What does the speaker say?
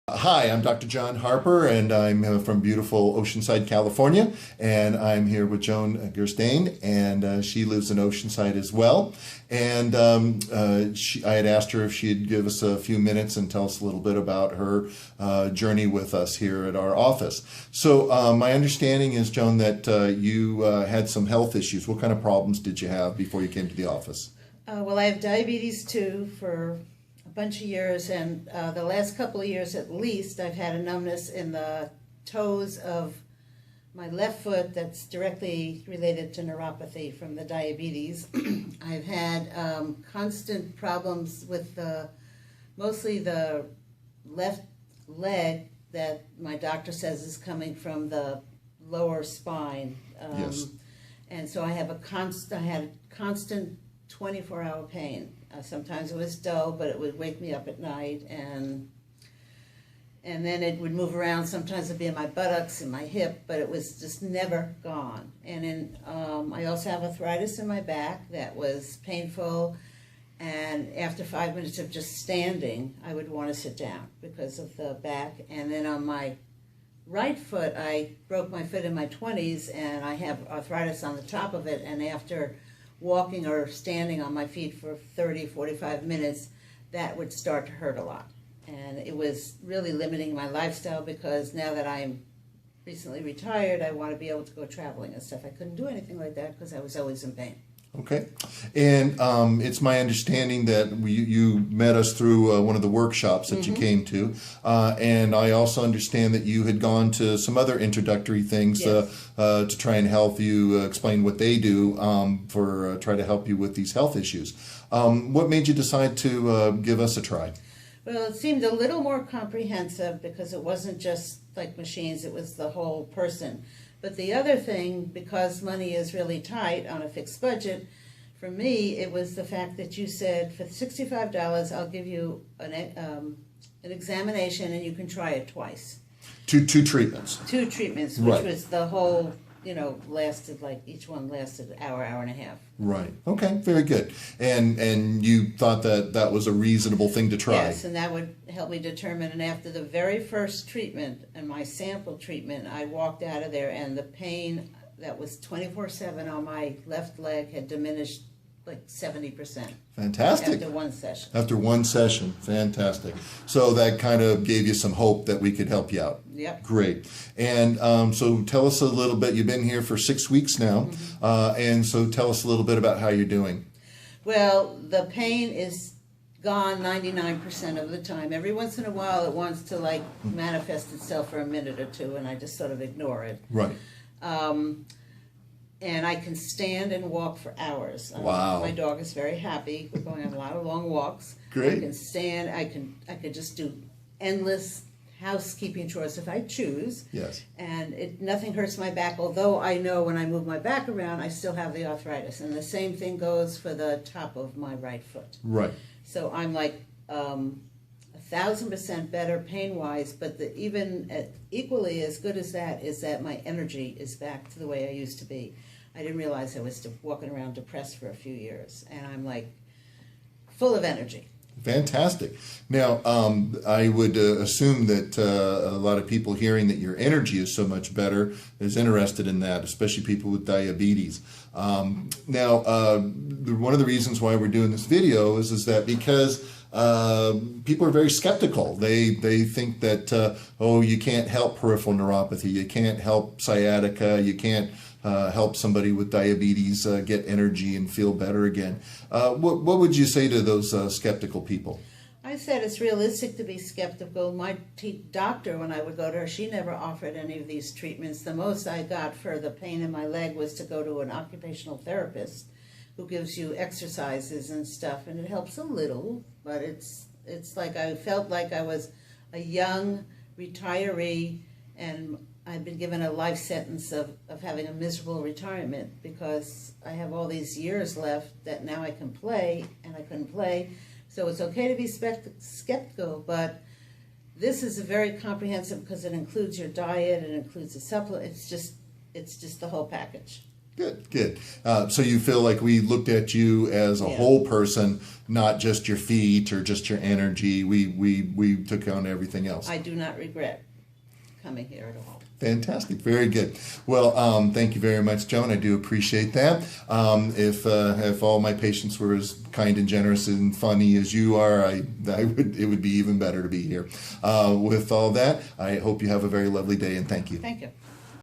Hi, I'm Dr. John Harper, and I'm from beautiful Oceanside, California, and I'm here with Joan Gerstein, and she lives in Oceanside as well. And I had asked her if she'd give us a few minutes and tell us a little bit about her journey with us here at our office. So my understanding is, Joan, that you had some health issues. What kind of problems did you have before you came to the office? Well, I have diabetes too for a bunch of years, and the last couple of years at least, I've had a numbness in the toes of my left foot that's directly related to neuropathy from the diabetes. I've had constant problems with mostly the left leg that my doctor says is coming from the lower spine. Yes. And so I had a constant 24-hour pain. Sometimes it was dull, but it would wake me up at night, and then it would move around. Sometimes it'd be in my buttocks and my hip, but it was just never gone. And I also have arthritis in my back that was painful, and after 5 minutes of just standing, I would want to sit down because of the back. And then on my right foot, I broke my foot in my 20s, and I have arthritis on the top of it, and after walking or standing on my feet for 30, 45 minutes, that would start to hurt a lot. And it was really limiting my lifestyle, because now that I'm recently retired, I want to be able to go traveling and stuff. I couldn't do anything like that because I was always in pain. Okay. And it's my understanding that you met us through one of the workshops that you came to. And I also understand that you had gone to some other introductory things. Yes. To try and help you explain what they do for try to help you with these health issues. What made you decide to give us a try? Well, it seemed a little more comprehensive because it wasn't just like machines, it was the whole person. But the other thing, because money is really tight on a fixed budget, for me, it was the fact that you said, for $65, I'll give you an examination and you can try it twice. Two treatments. Two treatments, which was the whole, lasted each one lasted an hour and a half. Right. Okay. Very good. And you thought that was a reasonable thing to try. Yes, and that would help me determine. And after the very first treatment and my sample treatment, I walked out of there, and the pain that was 24/7 on my left leg had diminished like 70%. Fantastic. After one session. After one session. Fantastic. So that kind of gave you some hope that we could help you out. Yep. Great. And so tell us a little bit. You've been here for 6 weeks now. And so tell us a little bit about how you're doing. Well, the pain is gone 99% of the time. Every once in a while it wants to manifest itself for a minute or two, and I just sort of ignore it. Right. And I can stand and walk for hours. Wow. My dog is very happy. We're going on a lot of long walks. Great. I can stand. I could just do endless housekeeping chores if I choose. Yes. And nothing hurts my back, although I know when I move my back around, I still have the arthritis. And the same thing goes for the top of my right foot. Right. So I'm 1,000% better pain-wise, but equally as good as that is that my energy is back to the way I used to be. I didn't realize I was walking around depressed for a few years, and I'm full of energy. Fantastic. Now, I would assume that a lot of people hearing that your energy is so much better is interested in that, especially people with diabetes. Now, one of the reasons why we're doing this video is that because people are very skeptical. They think that, you can't help peripheral neuropathy, you can't help sciatica, you can't help somebody with diabetes get energy and feel better again. What would you say to those skeptical people? I said it's realistic to be skeptical. My doctor, when I would go to her, she never offered any of these treatments. The most I got for the pain in my leg was to go to an occupational therapist who gives you exercises and stuff, and it helps a little, but it's like I felt like I was a young retiree, and I've been given a life sentence of having a miserable retirement because I have all these years left that now I can play, and I couldn't play. So it's okay to be skeptical, but this is very comprehensive because it includes your diet, it includes the supplement. It's just the whole package. Good, good. So you feel like we looked at you as a Yeah. whole person, not just your feet or just your energy. We took on everything else. I do not regret coming here at all. Fantastic, very good. Well, thank you very much, Joan. I do appreciate that. If all my patients were as kind and generous and funny as you are, it would be even better to be here. With all that, I hope you have a very lovely day, and thank you. Thank you.